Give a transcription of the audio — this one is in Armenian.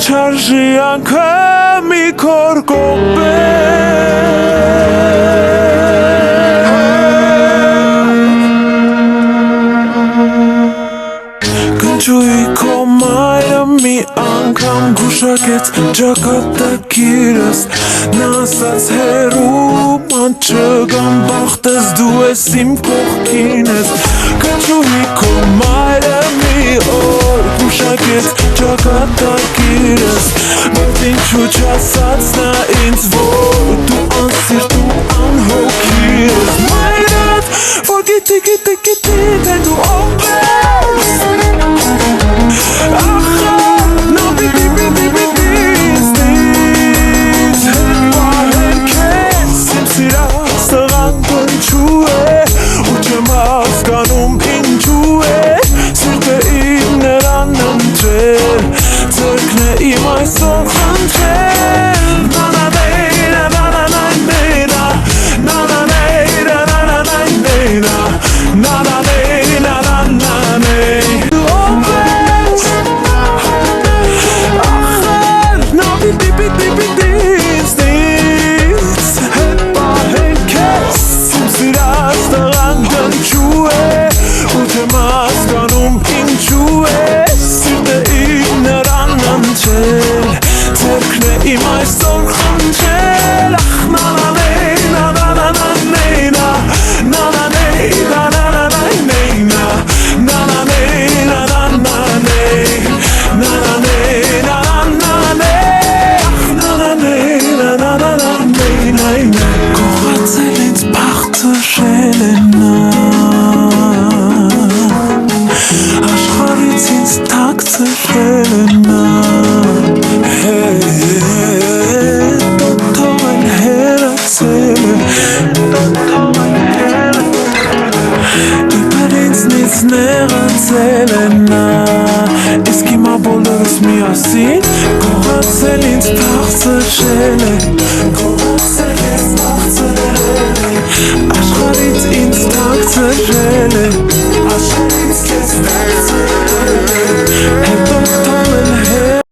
չարժի անգամ մի քոր կոպետ Կնչուի քո մայրը մի անգամ գուշակեց ճակատագիրս Նա ասաց հերու ման չգամ բախտես դու ես իմ կողքին ես Կնչուի քո մայրը մի օր գուշակեց ճակատագիրս Բայց ինչու չասաց նա ինձ որ դու անսիրտ ու անհոգի ես Մայրդ որ գիտի թե դու ով ես Ախա նա պիտի ստից հետ պահել քեզ Իմ սիրած տղան կնչու է ու չեմ հասկանում ինչու է Սիրտը իմ նրան ընտրել Ձեռքն է իմ այսօր խնդրել Իմ այսօր խնդրել Ախ նանանեյ, նանանանեյ, նանանեյ, նանանեյ, նանանեյ, նանանեյ, նանանեյ, Ախ նանանեյ, նանանեյ, Կողացել ինձ բախտրել է նա Աշխարհից ինձ թաքցրել է նա Նեղացել է նա Իսկ հիմա բոլորս միասին Կողացել ինձ թաքցրել է Կողացել ինձ թաքցրել է Աշխարհից ինձ թաքցրել է